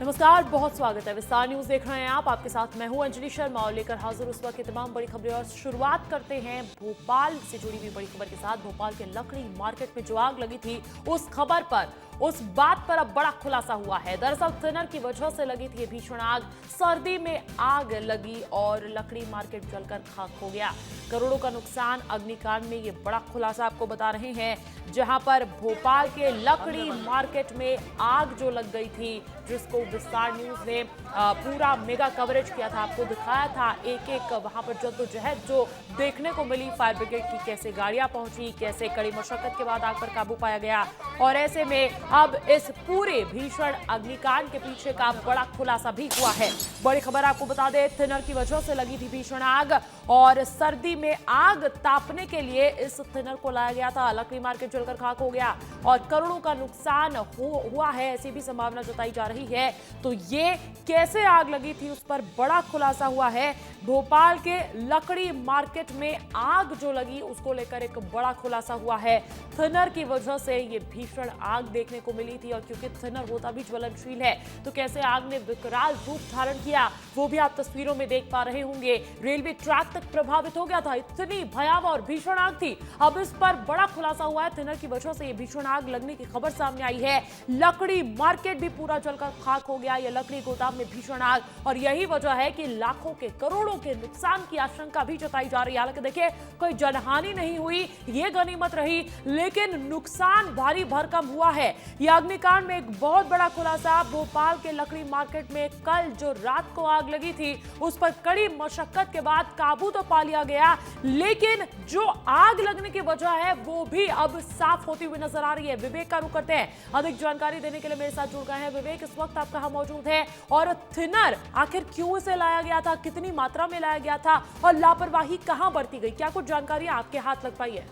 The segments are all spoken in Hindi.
नमस्कार, बहुत स्वागत है। विस्तार न्यूज देख रहे हैं आप। आपके साथ मैं हूं अंजलि शर्मा और लेकर हाजिर उस वक्त की तमाम बड़ी खबरें। और शुरुआत करते हैं भोपाल से जुड़ी हुई बड़ी खबर के साथ। भोपाल के लकड़ी मार्केट में जो आग लगी थी उस खबर पर, उस बात पर अब बड़ा खुलासा हुआ है। दरअसल थिनर की वजह से लगी थी ये भीषण आग। सर्दी में आग लगी और लकड़ी मार्केट जलकर खाक हो गया। करोड़ों का नुकसान। अग्निकांड में ये बड़ा खुलासा आपको बता रहे हैं, जहां पर भोपाल के लकड़ी मार्केट में आग जो लग गई थी, जिसको विस्तार न्यूज ने पूरा मेगा कवरेज किया था, आपको दिखाया था एक एक वहां पर जद्दोजहद जो देखने को मिली फायर ब्रिगेड की, कैसे गाड़ियां पहुंची, कैसे कड़ी मशक्कत के बाद आग पर काबू पाया गया। और ऐसे में अब इस पूरे भीषण अग्निकांड के पीछे का बड़ा खुलासा भी हुआ है। बड़ी खबर आपको बता दें, थिनर की वजह से लगी थी भीषण आग और सर्दी में आग तापने के लिए इस थिनर को लाया गया था। लकड़ी मार्केट जलकर खाक हो गया और करोड़ों का नुकसान हुआ है, ऐसी भी संभावना जताई जा रही है। तो ये कैसे आग लगी थी उस पर बड़ा खुलासा हुआ है। भोपाल के लकड़ी मार्केट में आग जो लगी उसको लेकर एक बड़ा खुलासा हुआ है। थिनर की वजह से ये भीषण आग देखने को मिली थी और क्योंकि थिनर होता भी ज्वलनशील है, तो कैसे आग ने विकराल रूप धारण किया वो भी आप तस्वीरों में देख पा रहे होंगे। रेलवे ट्रैक तक प्रभावित हो गया था, इतनी भयावह और भीषण आग थी। अब इस पर बड़ा खुलासा हुआ है। थिनर की वजह से ये भीषण आग लगने की खबर सामने आई है। लकड़ी मार्केट भी पूरा जलकर खाक हो गया। यह लकड़ी गोदाम में भीषण आग, और यही वजह है कि लाखों के करोड़ों के नुकसान की आशंका भी जताई जा रही है। हालांकि देखिए, कोई जनहानि नहीं हुई, ये गनीमत रही, लेकिन नुकसान भारी भरकम हुआ है। यह अग्निकांड में एक बहुत बड़ा खुलासा। भोपाल के लकड़ी मार्केट में कल जो रात को आग लगी थी उस पर कड़ी मशक्कत के बाद काबू तो पा लिया गया, लेकिन जो आग लगने की वजह है वो भी अब साफ होती हुई नजर आ रही है। विवेक का रुख करते हैं, अधिक जानकारी देने के लिए मेरे साथ जुड़ गए हैं विवेक। इस वक्त आप कहां मौजूद हैं और थिनर आखिर क्यों इसे लाया गया था, कितनी मात्रा में लाया गया था और लापरवाही कहां बरती गई, क्या कुछ जानकारी आपके हाथ लग पाई है?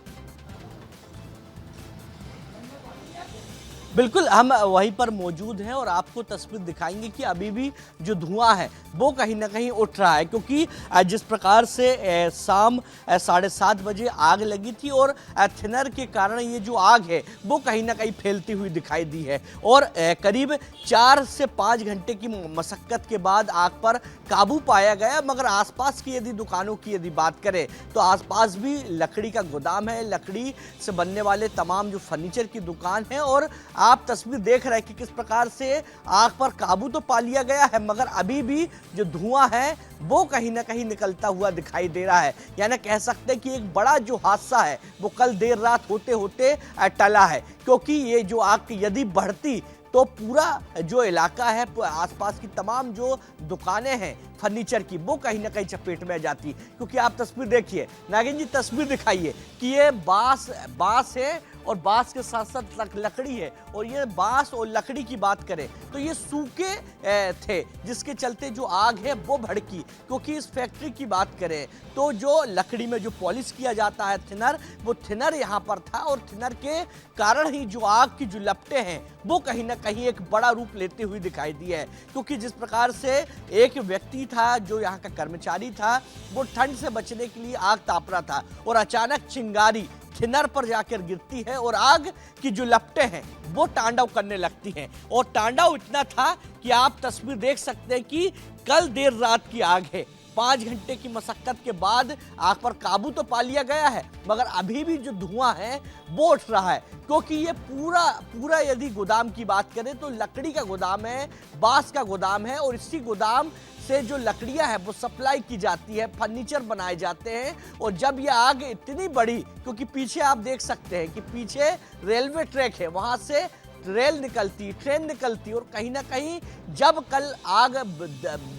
बिल्कुल, हम वहीं पर मौजूद हैं और आपको तस्वीर दिखाएंगे कि अभी भी जो धुआं है वो कहीं ना कहीं उठ रहा है, क्योंकि जिस प्रकार से शाम 7:30 बजे आग लगी थी और थिनर के कारण ये जो आग है वो कहीं ना कहीं फैलती हुई दिखाई दी है। और करीब 4 से 5 घंटे की मशक्कत के बाद आग पर काबू पाया गया। मगर आसपास की यदि दुकानों की यदि बात करें तो आसपास भी लकड़ी का गोदाम है, लकड़ी से बनने वाले तमाम जो फर्नीचर की दुकान है। और आप तस्वीर देख रहे हैं कि किस प्रकार से आग पर काबू तो पा लिया गया है, मगर अभी भी जो धुआं है वो कहीं ना कहीं निकलता हुआ दिखाई दे रहा है। यानी कह सकते हैं कि एक बड़ा जो हादसा है वो कल देर रात होते होते टला है, क्योंकि ये जो आग यदि बढ़ती तो पूरा जो इलाका है, आसपास की तमाम जो दुकानें हैं फर्नीचर की, वो कहीं ना कहीं चपेट में जाती। क्योंकि आप तस्वीर देखिए, नागिन जी तस्वीर दिखाइए कि ये बांस है और बांस के साथ साथ लकड़ी है। और ये बांस और लकड़ी की बात करें तो ये सूखे थे, जिसके चलते जो आग है वो भड़की। क्योंकि इस फैक्ट्री की बात करें तो जो लकड़ी में जो पॉलिश किया जाता है थिनर, वो थिनर यहाँ पर था और थिनर के कारण ही जो आग की जो लपटें हैं वो कहीं ना कहीं एक बड़ा रूप लेते हुए दिखाई दी है। क्योंकि जिस प्रकार से एक व्यक्ति था जो यहाँ का कर्मचारी था, वो ठंड से बचने के लिए आग ताप रहा था और अचानक चिंगारी थिनर पर जाकर गिरती है और आग की जो लपटें हैं वो तांडव करने लगती हैं। और तांडव इतना था कि आप तस्वीर देख सकते हैं कि कल देर रात की आग है। 5 घंटे की मशक्कत के बाद आग पर काबू तो पा लिया गया है, मगर अभी भी जो धुआं है वो उठ रहा है। क्योंकि ये पूरा यदि गोदाम की बात करें तो लकड़ी का गोदाम है, बांस का गोदाम है और इसी गोदाम से जो लकड़ियां हैं वो सप्लाई की जाती है, फर्नीचर बनाए जाते हैं। और जब ये आग इतनी बड़ी, क्योंकि पीछे आप देख सकते हैं कि पीछे रेलवे ट्रैक है, वहां से रेल निकलती, ट्रेन निकलती, और कहीं ना कहीं जब कल आग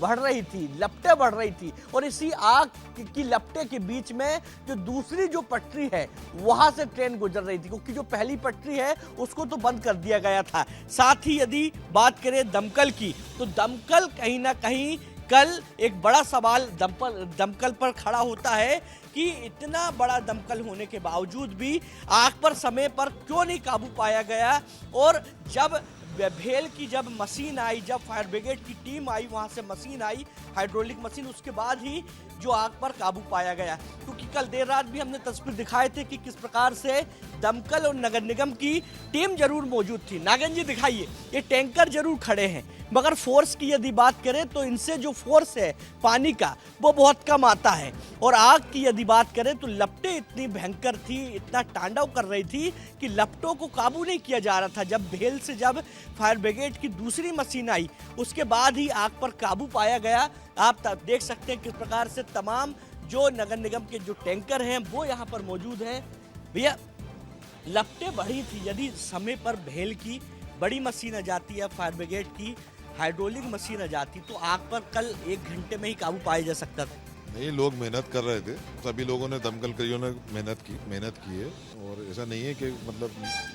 बढ़ रही थी, लपटें बढ़ रही थी और इसी आग की लपटे के बीच में जो दूसरी जो पटरी है वहां से ट्रेन गुजर रही थी, क्योंकि जो पहली पटरी है उसको तो बंद कर दिया गया था। साथ ही यदि बात करें दमकल की तो दमकल कहीं ना कहीं कल एक बड़ा सवाल दमकल पर खड़ा होता है कि इतना बड़ा दमकल होने के बावजूद भी आग पर समय पर क्यों नहीं काबू पाया गया। और जब भेल की जब मशीन आई, जब फायर ब्रिगेड की टीम आई, वहां से मशीन आई, हाइड्रोलिक मशीन, उसके बाद ही जो आग पर काबू पाया गया। क्योंकि कल देर रात भी हमने तस्वीर दिखाए थे कि किस प्रकार से दमकल और नगर निगम की टीम जरूर मौजूद थी। नागन जी दिखाइए, ये टैंकर जरूर खड़े हैं, मगर फोर्स की यदि बात करें तो इनसे जो फोर्स है पानी का वो बहुत कम आता है। और आग की यदि बात करें तो लपटें इतनी भयंकर थी, इतना तांडव कर रही थी कि लपटों को काबू नहीं किया जा रहा था। जब भेल से जब फायर ब्रिगेड की दूसरी मशीन आई, उसके बाद ही आग पर काबू पाया गया। आप देख सकते हैं किस प्रकार से तमाम जो नगर निगम के जो टैंकर हैं वो यहाँ पर मौजूद हैं। भैया, लपटें बढ़ी थी, यदि समय पर भेल की बड़ी मशीन आ जाती है, फायर ब्रिगेड की हाइड्रोलिक मशीन आ जाती, तो आग पर कल 1 घंटे में ही काबू पाया जा सकता था। नहीं, लोग मेहनत कर रहे थे, सभी लोगों ने, दमकल कर्मियों ने मेहनत की है। और ऐसा नहीं है कि मतलब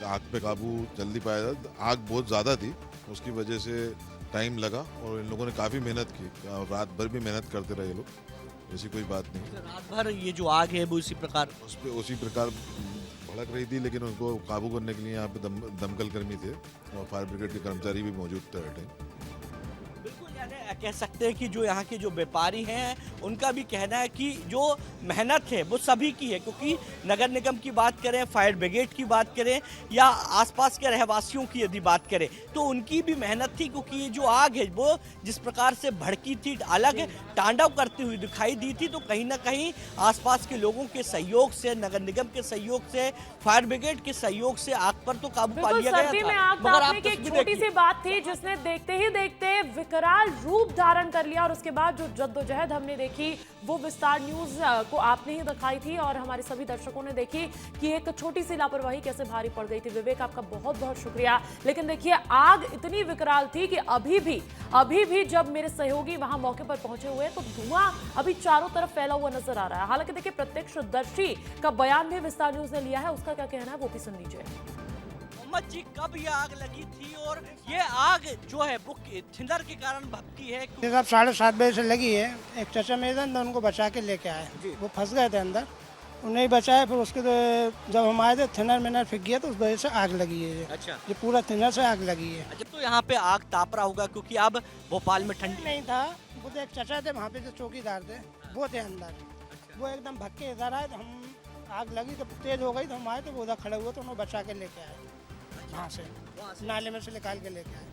आग पे काबू जल्दी पाया जाए। आग बहुत ज़्यादा थी, उसकी वजह से टाइम लगा और इन लोगों ने काफ़ी मेहनत की, रात भर भी मेहनत करते रहे लोग, ऐसी कोई बात नहीं। रात भर ये जो आग है वो उसी प्रकार भड़क रही थी, लेकिन उनको काबू करने के लिए यहाँ पे दमकल कर्मी थे और फायर ब्रिगेड के कर्मचारी भी मौजूद थे हर टाइम। बिल्कुल, यानी कह सकते हैं कि जो यहाँ के जो व्यापारी हैं उनका भी कहना है कि जो मेहनत है वो सभी की है। क्योंकि नगर निगम की बात करें, फायर ब्रिगेड की बात करें या आसपास के रहवासियों की यदि बात करें तो उनकी भी मेहनत थी। क्योंकि ये जो आग है वो जिस प्रकार से भड़की थी, अलग तांडव करती हुई दिखाई दी थी, तो कहीं ना कहीं आसपास के लोगों के सहयोग से, नगर निगम के सहयोग से, फायर ब्रिगेड के सहयोग से आग पर तो काबू पा लिया गया सर्दी में था। आग तापने की एक छोटी सी बात थी जिसने देखते ही देखते विकराल रूप धारण कर लिया। और उसके बाद जो जद्दोजहद हमने देखी वो विस्तार न्यूज को आपने ही दिखाई थी और हमारे सभी दर्शकों ने देखी कि एक छोटी सी लापरवाही कैसे भारी पड़ गई थी। विवेक, आपका बहुत बहुत शुक्रिया। लेकिन देखिए, आग इतनी विकराल थी कि अभी भी जब मेरे सहयोगी वहां मौके पर पहुंचे हुए तो धुआं अभी चारों तरफ फैला हुआ नजर आ रहा है। हालांकि देखिए, प्रत्यक्षदर्शी का बयान भी विस्तार न्यूज ने लिया है, उसका क्या कहना है वो भी सुन लीजिए। मोहम्मद जी, कब ये आग लगी थी और ये आग जो है वो थिंदर के कारण भभकी है? ये सब 7:30 बजे से लगी है। एक चाचा मेरे अंदर उनको बचा के लेके आए, वो फंस गए थे अंदर, उन्हें बचाए। फिर उसके जब हम आए थे थिनर मिनर फिक गया तो उस वजह से आग लगी है। अच्छा, ये पूरा थिनर से आग लगी है। अच्छा, तो यहाँ पे आग ताप रहा होगा क्योंकि अब भोपाल में ठंडी नहीं था, वो तो एक चाचा थे वहाँ पे जो चौकीदार थे वो थे अंदर। वो एकदम भक्के इधर आए तो हम आग लगी तो तेज हो गई तो हम आए तो वो उधर खड़े हुए तो उन्हें बचा के लेके आए, वहाँ से नाले में से निकाल के लेके आए।